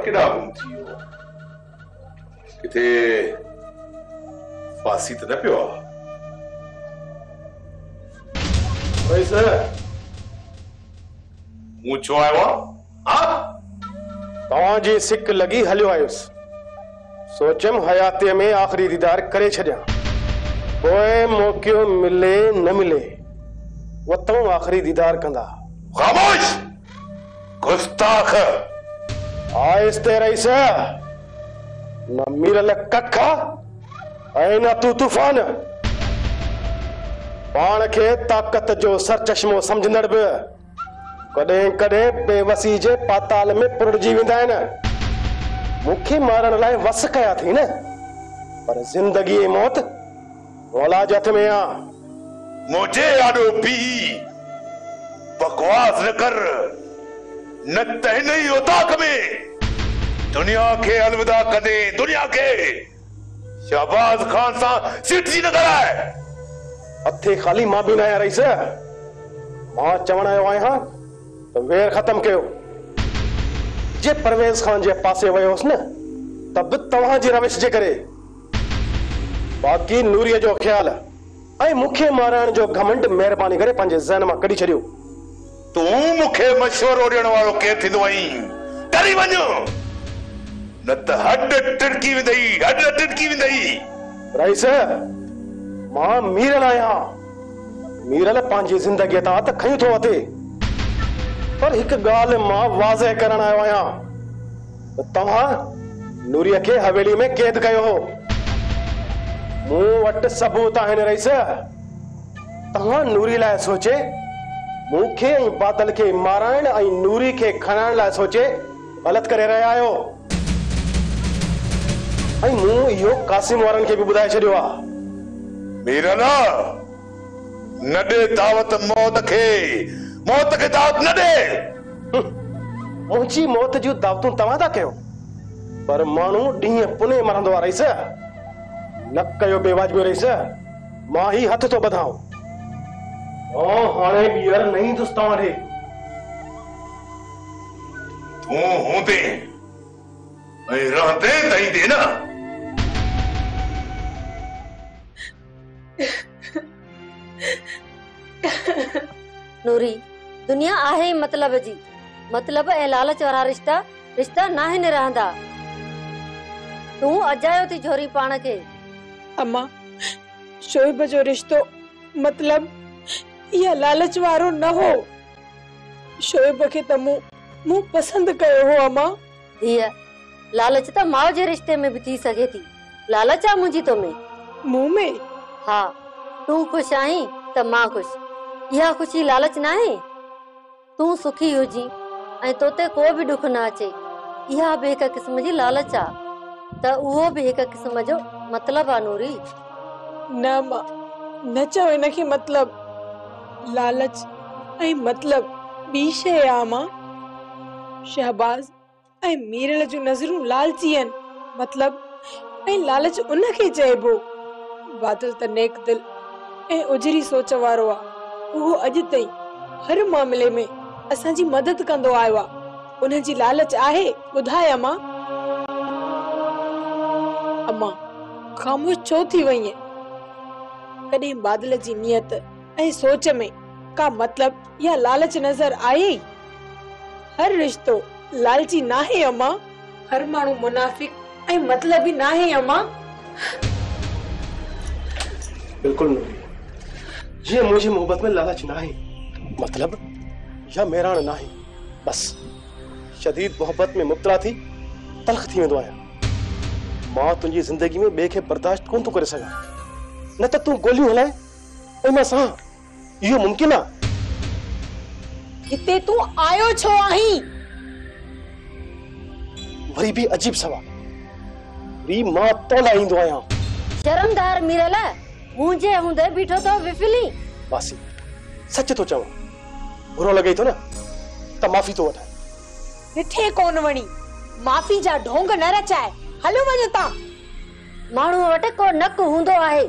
केड़ा घुमती हो किथे फांसी तो न पियो वैसे मुझो आयो हां तवां जी सिक लगी हलियो आयुस सोचम हयाते में आखिरी दीदार करे छड्या कोई मौको मिले न मिले वो तो आखिरी दीदार कंदा खामोश गुस्ताख आहिस्ते रईस न मीरल कखा ऐं न तू तूफान पान के ताकत जो सर चश्मो समझंदड़ बि कॾहिं कॾहिं बेवसी जे पाताल में पुरजी वेंदा आहिनि मुखे मारण लाइ वस कया थी न पर जिंदगी ऐं मौत मौला जे हथ में आ मुझे आडो पी बकवास न कर न तहने ही उताक में दुनिया के अलविदा कदे दुनिया के शहबाज खान सा सीट जी न कराए हथे खाली मां भी न आया रईस मां चवण आयो आहियां तो वेर खत्म कयो जे परवेज खान जे पासे वयोस न तब तव्हां जी रविश जे करे बाकी नूरीअ जो ख्याल ऐं मुखे मारण जो घमंड मेहरबानी करे पंहिंजे ज़हन मां कढी छॾियो तू मुखे मशवरो ॾियण वारो केरु थींदो आहीं डरी वञो न त हड टिड़की वेंदई रईस मां मीरल आहियां मीरल पंहिंजी ज़िंदगीअ तां त खयूं थो वठे पर हिकु ॻाल्हि मां वाज़ह करण आयो आहियां त तव्हां नूरीअ खे हवेली में कैद कयो हो मूं वटि सबूत आहिनि रईस तव्हां नूरी लाइ सोचे मूंखे ऐं बादल खे माराइण ऐं नूरी खे खणण लाइ सोचे ग़लति करे रहिया आहियो ऐं मूं इहो कासिम वारनि खे बि ॿुधाए छॾियो आहे मीरल न ॾे दावत मौत खे दावत न ॾे मुंहिंजी मौत जूं दावतूं तव्हां था कयो पर माण्हू ॾींहं पुने मरंदो आहे रईस न कयो बेवाजिबो रईस मां ही हथ थो ॿधां हाणे ॿीहर न ईंदुसि तव्हां ॾे तूं हूंदे ऐं रहंदे त ईंदे न नूरी दुनिया आहे मतलब जी मतलब ऐं लालच वारा रिश्ता नाहिनि रहंदा तूं अजायो थी छोरी पाण खे अम्मा शोएब जो रिश्तो मतलब या लालच वारो न हो शोएब के त मूं पसंद कयो हो अम्मा धीअ लालच त माउ जे रिश्ते में भी थी सके थी लालच आ मुंहिंजी तो में मुंह में हाँ तू खुश आहीं त मां खुश इहा खुशी लालच ना है तू सुखी हुजी ऐं तोते को भी दुख न अचे इहा भी एक किस्म जी लालच आ त उहो भी एक किस्म जो मतलब आ नूरी न मां न चओ इनखे मतलब लालच ऐं मतलब ॿी शइ आ मां शहबाज ऐं मीरल जूं नज़रूं लालची आहिनि मतलब ऐं लालच उनखे चइबो बादल त नेक दिल ऐं उजरी सोच वारो आ उहो अॼु ताईं हर मामले में असांजी मदद कंदो आयो आ उनजी लालच आहे ॿुधाए अम्मा ख़ामोश छो थी वई है कॾहिं बादल जी नियत ऐं सोच में का मतलब या लालच नजर आई हर रिश्तो लालची ना है अम्मा हर माण्हू मुनाफिक ऐं मतलबी ना है अम्मा बिल्कुल नहीं ये मुझे मोहब्बत में लालच ना है मतलब या मेरान ना है बस शदीद मोहब्बत में मुब्तला थी तलख थी वेंदो आहियां मां तुंहिंजी जिंदगी में ॿिए खे बर्दाश्त कोन थो करे सघां न त तूं गोलियूं हलाए ऐं मां सां इहो मुमकिन आहे हिते तूं आयो छो आहीं वरी भी अजीब सवाल री मां तोला ईंदो आहियां शर्मदार मीरल मुंहिंजे हूंदे बीठो तो विफली वासी सच तो चवां बुरो लगे तो न त माफ़ी तो वठाए ॾिठे कोन वणी माफ़ी जा ढोंग न रचाए हलो वञो ता माण्हू वटि को नक हूंदो आहे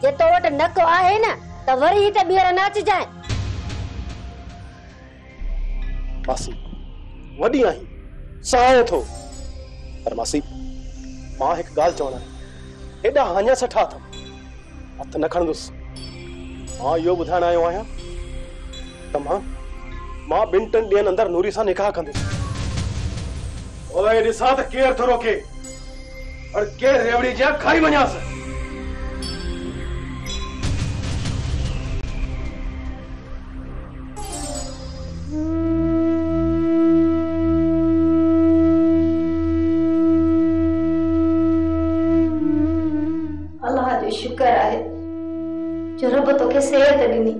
जे तो वटि नक आहे न त वरी ही त ॿीहर न अचिजांइ वासी वॾी आहीं सहायो थो पर मासी मां एक गाल चवना एडा हान्या सठा था हथ न खणदुस मां यो बुधाण आयो आया त मां 2-3 ॾींहनि अंदर नूरी सां निकाह कंदुस। ओए ॾिसां त केर थो रोके और केर रेवड़ी जा खाई वञास। अल्लाह जो शुक्र आहे जो रब तोखे सेहत ॾिनी।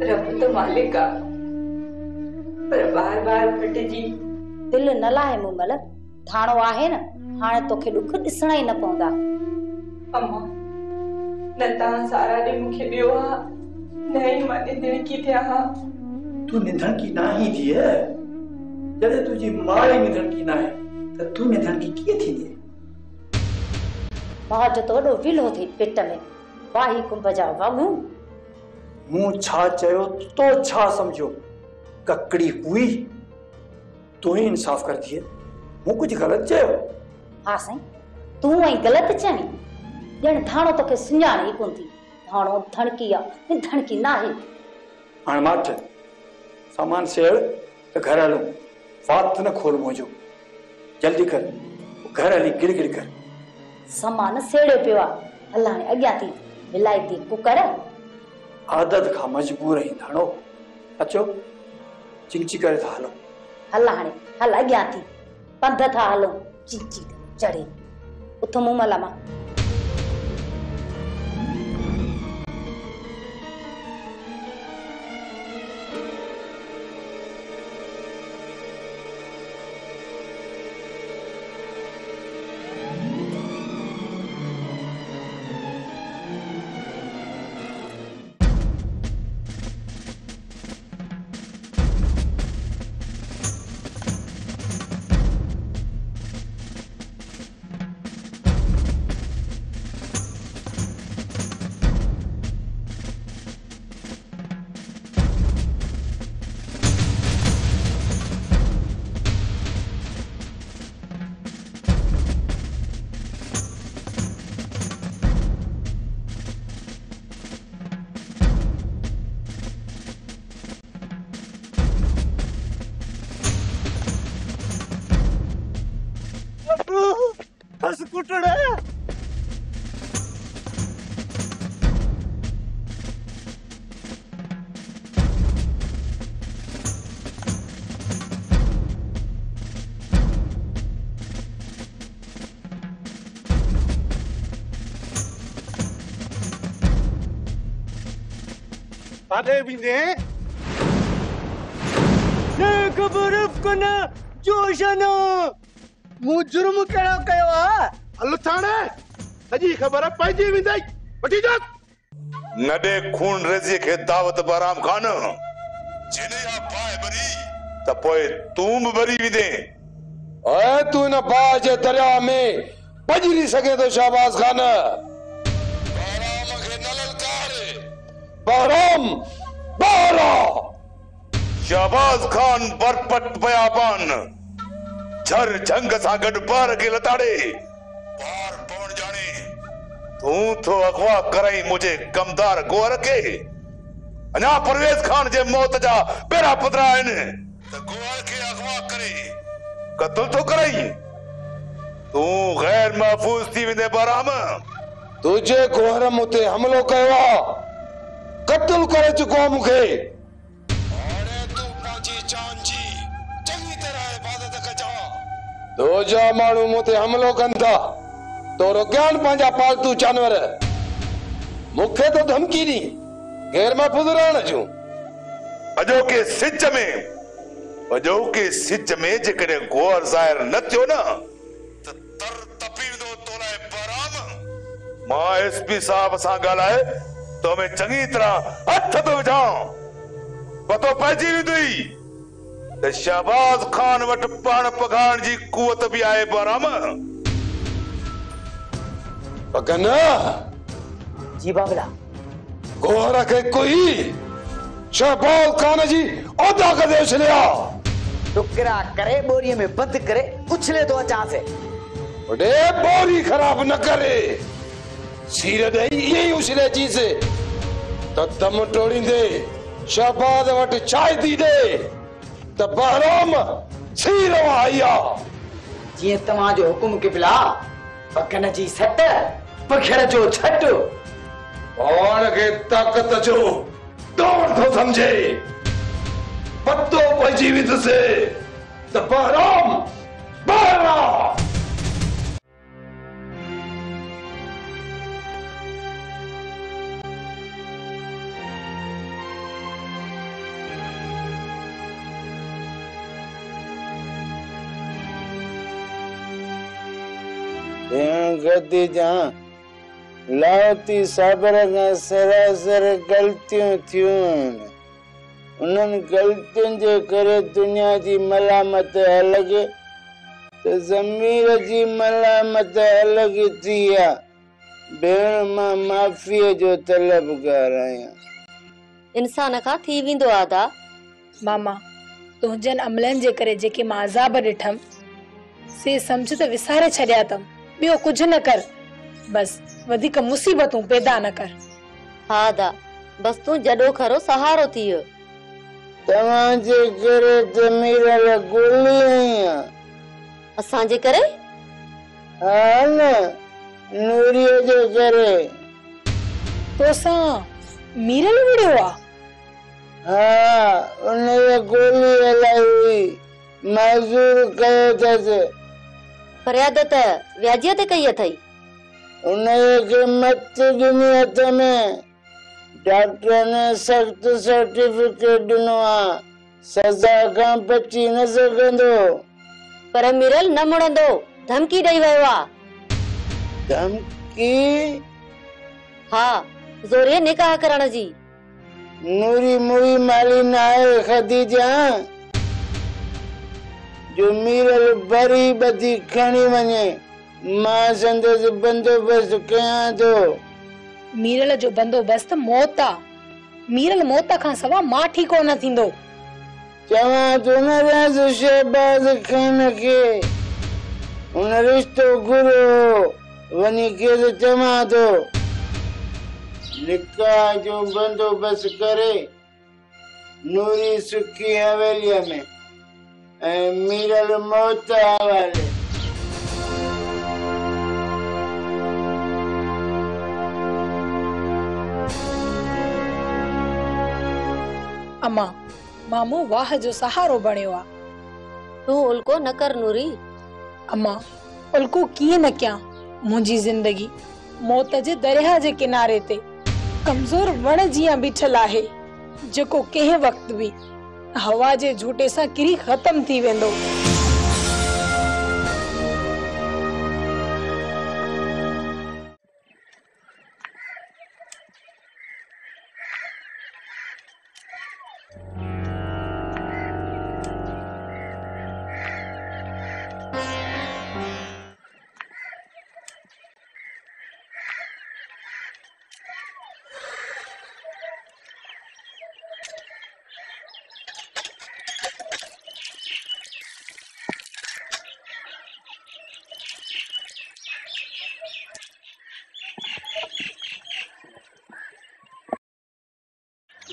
रब तो मालिक आ पर बार बार फटजी दिल न लाहे मुमल थाणो आहे न हाणे तोखे दुख ॾिसणा ई न पवंदा। अम्मा न तव्हां सारा ॾे मूंखे ॾियो हा न ई मां निधणकी थिया हा। तू निधणकी नाही थी है जॾहिं तुंहिंजी मां ई निधणकी न आहे त तू निधणकी कीअं थींदी? मां जो तो वॾो विलो थी पेट में वाही कुंभ जा वागू। मूं छा चयो तो छा समझो ककड़ी हुई तू ही इंसाफ कर दिए मूं कुछ गलत चयो? हाँ साईं तू ऐं गलत चणी ॼण थाणो तोखे सुञाणे ई कोन थी। थाणो धणकी आहे धणकी न आहे। हाणे माठ सामान सेड़ त घर हलूं वात न खोल मुंहिंजो जल्दी कर घर हली गिड़ कर। सामान सेड़े पियो आहे हल हाणे अॻियां थी विलायती कुकर आदत खां मजबूर आहीं थाणो अचो चिंची करे था हलो। हल हाणे हल अॻियां थी पंध था हलूं चिंची चढ़े उथ मूं मला मां। पाठे बिंदे न खबर कना जोशन मु जुर्म कहिड़ो कयो आहे हल थाणे सॼी ख़बर पइजी वेंदई वठी जा। न दे खून रेज़ी खे दावत बराम खान जिने या बाय बरी त पोइ तूं बि बरी वेंदे। ओए तू न बाह जे दरिया में पजरी सघे तो शाहबाज खान बहराम खे न ललकार बहराम बारा। शाहबाज खान बरपट बयाबान झर झंग सां गॾु पार खे लताड़े पार पवण जाने तूं थो अगवा कराई मुझे कमदार गोर के अञा परवेज खान जे मौत जा पेरा पदरा आहिनि त गोर खे अगवा करे कत्ल थो कराई। तूं गैर महफूज थी वेंदे बराम। तुझे गोहरम उते हमलो कयो आहे कत्ल करे चुको आहे मूंखे। हाणे तूं पंहिंजी जान जी चङी तरह हिफ़ाज़त कजां। तो जा माण्हू मूं ते हमलो कनि था तोरो ज्ञान पंहिंजा पालतू जानवर मूंखे तो धमकी ॾी गैर महफूज रहण जूं। अॼोके सिज में जेकॾहिं गौर ज़ाहिर न थियो न त तर तपींदो तो लाइ बराम। मां एसपी साहब सां ॻाल्हाए तो में चङी तरह हथ तो विझां पतो पइजी वेंदुई त शहबाज खान वटि पाण पघारण जी कुवत बि आहे बराम। पगन जी बाबला गोहर के कोई शहबाज खान जी ओदा कदे उछलिया टुकड़ा करे बोरी में बंद करे उछले तो अचा से बड़े बोरी खराब न करे सीरे दे यही उछले जी से तो दम टोड़ी दे शहबाज वट चाय दी दे तो बहराम सीर आया जी तमा जो हुकुम के बिला पकन जी सट पखड़ जो छट और के ताकत जो दौड़ तो समझे पत्तो पर जीवित से तो बहराम बहरा गति जहां लावती साबर का सरासर गलतियों थियूं उन्हनि गलतियुनि जे करे दुनिया जी मलामत अलग तो ज़मीर जी मलामत अलग थी आहे भेण मां माफ़ीअ जो तलबगार आहियां इंसान खां थी वेंदो आहे दा मामा तुंहिंजनि अमलनि जे करे जेके मां अज़ाब ॾिठमि से सम्झ त विसारे छॾिया अथमि ॿियो कुझु न कर बस वधीक मुसीबतूं पैदा न कर हा दा बस तूं जॾो खरो सहारो थी वियो तव्हां जे करे त मीरल गोली आहियां असां जे करे हा न नूरीअ जे करे तोसां मीरल विड़ियो आहे हाँ उन्हें गोली हलाई हुई माज़ूर कयो अथसि फरियाद त व्याजीअ ते कई अथई उन्हें के मत ॾिनी हथ में डॉक्टर ने सख्त सर्टिफिकेट ॾिनो आहे सज़ा खां बची न सघंदो पर मीरल न मुड़ंदो धमकी ॾेई वियो आहे धमकी हा ज़ोरीअ निकाह करण जी नूरी मुई माली नाहे खदीजा जो मीरल बरी बदी खणी वञे मां संदसि बंदोबस्त कयां थो मीरल जो बंदोबस्त मौत आहे मीरल मौत खां सवा मां ठीको न थींदो चवां थो न राज़ शहबाज खान खे उन रिश्तो घुरो वञी खेसि चवां थो निकाह जो बंदोबस्त करे नूरी सुखी हवेलीअ में ऐं मीरल मौत हवाले अम्मा मामो वाह जो सहारो बणियो आहे तूं उल्को न कर नूरी अम्मा उल्को कीअं न कयां मुंहिंजी जिंदगी मौत जे दरिया जे किनारे ते कमज़ोर वण जीअं बीठल आहे जेको कंहिं वक़्त बि हवा जे झूटे सां किरी ख़तम थी वेंदो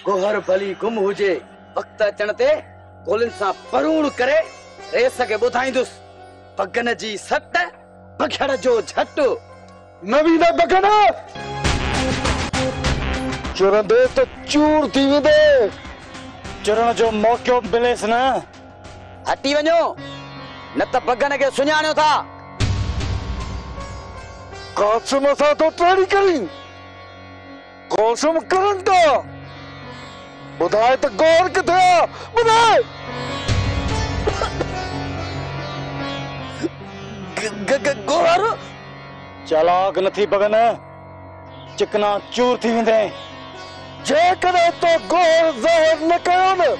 गोहर भली गुम हुजे वक्त अचण ते गोलिन सां परूण करे रेस के ॿुधाईंदुस बगन जी सट बखड़ जो झट नवी न बगन चुरंदे तो चूर थी वेंदे चुरण जो मौको मिलेसि न हटी वञो न त बगन के सुञाणियो था कासम सां तो ट्रेडी करी कासम करन था बुधाए तो गौर किथे बुधाए गोहर चालाक नथी बगन चिकना चूर थी वेंदे जेकॾहिं तो गौर ज़ाहिर न कयो न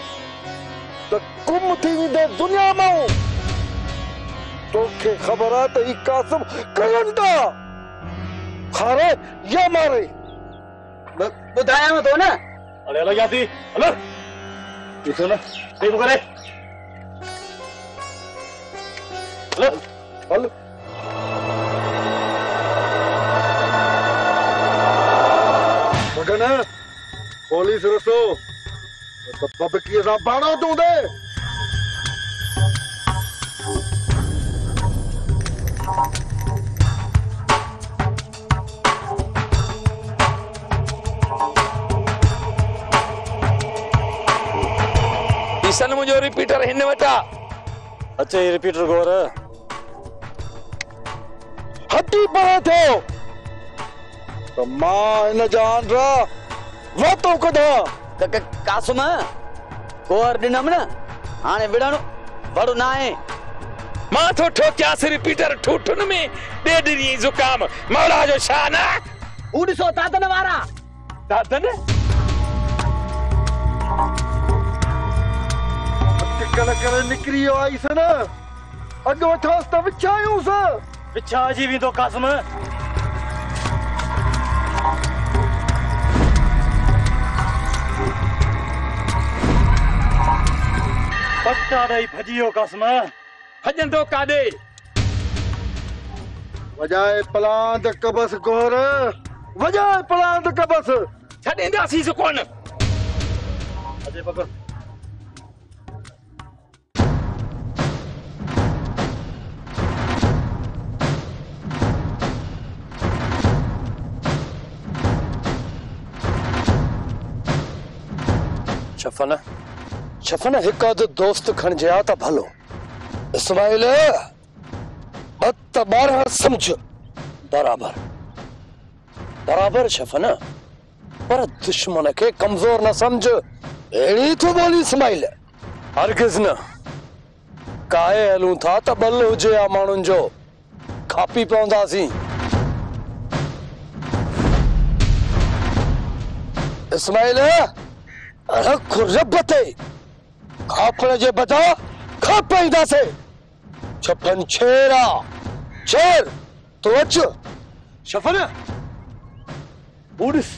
तो गुम थी वेंदे दुनिया में तोखे ख़बर आहे त ही कासम करन था खारे या मारे बुधाया तो ना। अरे अलग जाती हलो इसे ना सही तो करे हलो हलो बगन पुलिस रसो तो पब की सा बाणो तू दे ईसन मुझे रिपीटर हिन वटा अच्छा ये रिपीटर गोर हटी पड़ा थे तो मां इन जान रा वातो कदा कासुम कोर दिनम ना हाने विड़ानो बड़ो ना है मां तो ठोक्यास रिपीटर ठूठुन में डेडरी जुकाम मौला जो शान उड़सो तातन वारा दादन कल कर निकरियो आई सन अगो थास त विचायूं स विछा जी भी तो कासम पट्टा दई भजियो कासम भजंदो कादे वजाए पलांद कबस गोर वजाए पलांद कबस छडेंदासी कोन अजय पकड़ शफन एक आध दोस्त खण जया था भलो इस्माइल बत बारह समझ बराबर बराबर शफन पर दुश्मन के कमजोर न समझ एड़ी तो बोली इस्माइल हरगिज न काहे हलूं था त बल हुजे आ माण्हुनि जो खापी पवंदासीं इस्माइल रख रब ते खापण जे बदा खापाईंदासे छपन छेरा शेर तो अच शफन उड़स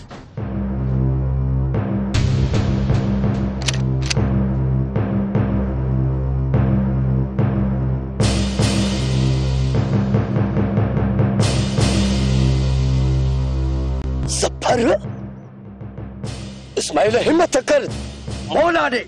जफर इस्माइल हिम्मत कर मौला ने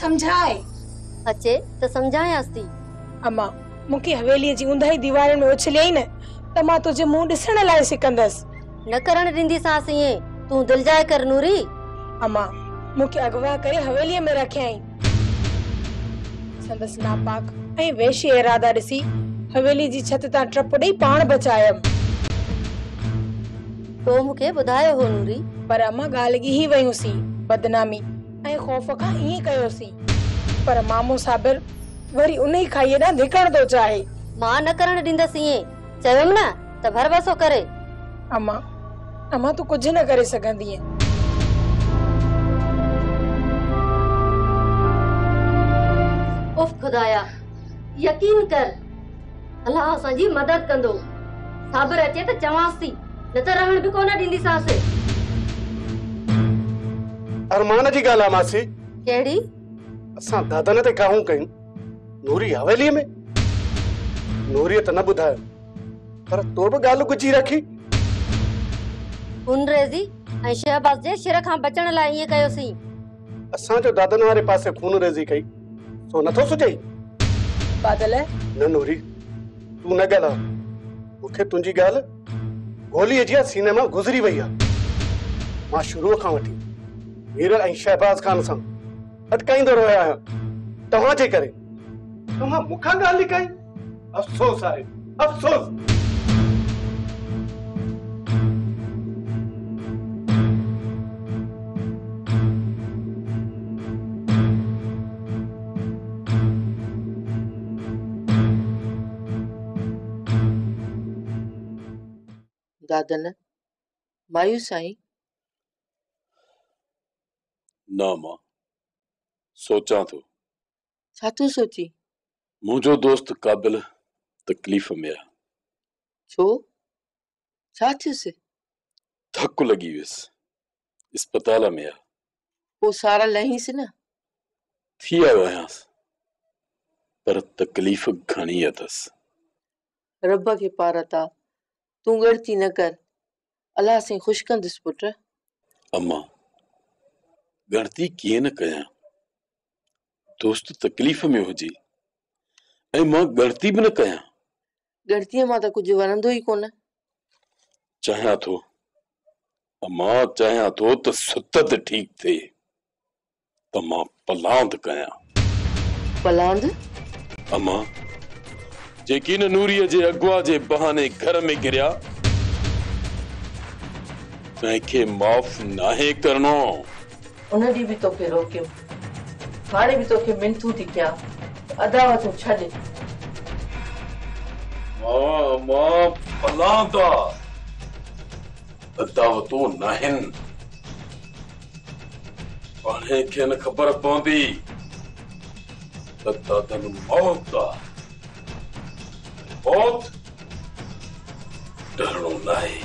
समझाए अचे तो समझायांसि थी अम्मा मुखे हवेली जी उंधाई दीवारन में उछलियई न त मां तुझे मुंह ॾिसण लाइ सिकंदस न करण ॾींदीसांस ईअं तूं दिल जाए कर नूरी अम्मा मुखे अगवा करे हवेली में रखियई संदस नापाक ऐं वेशी इरादा ॾिसी हवेली जी छत तां ट्रप ॾेई पाण बचायम तो मुखे ॿुधायो हो नूरी पर अम्मा ॻाल्हि ही वयूंसी बदनामी ऐं खौफ खां ईअं कयोसीं पर मामो साबिर वरी उन ई खाईअ ॾांहुं धिकण थो चाहे मां न करण ॾींदसि ईअं चयमि न त भरवसो करे अम्मा अम्मा तू कुझु न करे सघंदीअ उफ खुदाया यकीन कर अल्लाह असांजी मदद कंदो साबिर अचे त चवांसि थी न त रहण बि कोन ॾींदीसांसि अरमान जी गाल मासी केड़ी असां दादन ते काहूं कयूं नूरी हवेली में? नूरी त न ॿुधायो, पर तो बि ॻाल्हि गुची रखी। हुन रेज़ी ऐं शहबाज़ जे शिर खां बचण लाइ ईअं कयोसीं। असांजो दादन वारे पासे खून रेज़ी कई, सो नथो सुझई? बादल न नूरी, तू न ॻाल्हि, मूंखे तुंहिंजी ॻाल्हि गोलीअ जी सीने मां गुज़री वई आहे। मां शुरू खां वठी मीरल ऐं शहबाज़ खान सां अटकाईंदो रहियो आहियां तव्हांजे करे। तव्हां मूंखां ॻाल्हि लिकाई? अफ़सोस आहे, अफ़सोस। दादन मायूस आई? ना मां सोचा थो। छा तूं सोची? मुंहिंजो दोस्त काबिल तकलीफ़ में आहे। छो? छा थियुसि? धकु लॻी वियुसि, अस्पताल में आहे। पोइ सारा लहींसि न? थी आयो आहियांसि, पर तकलीफ़ घणी अथसि। रब खे पारता तूं ॻणती न कर, अलाह से ख़ुशि कंदुसि पुट। अम्मा ॻणती कीअं न कयां? दोस्त तकलीफ़ में हुजे ऐं मां ॻणती बि न कयां। ॻणतीअ मां त कुझु वणंदो ई कोन। चाहियां थो अम्मा, चाहियां थो त सुतत ठीकु थिए, त मां पलांद कयां। पलांद? अम्मा, जेकी न नूरीअ जे अगवा जे बहाने घर में गिरिया, तंहिंखे माफ़ नाहे करणो। उन ॾींहुं बि तोखे रोकियो, हाणे बि तोखे मिनतूं थी कयां, अदावतूं छॾ। मां पलांद आहे, अदावतूं नाहिनि। पाणे खे न ख़बर पवंदी त दादन मौत आहे। मौत डरणो नाहे।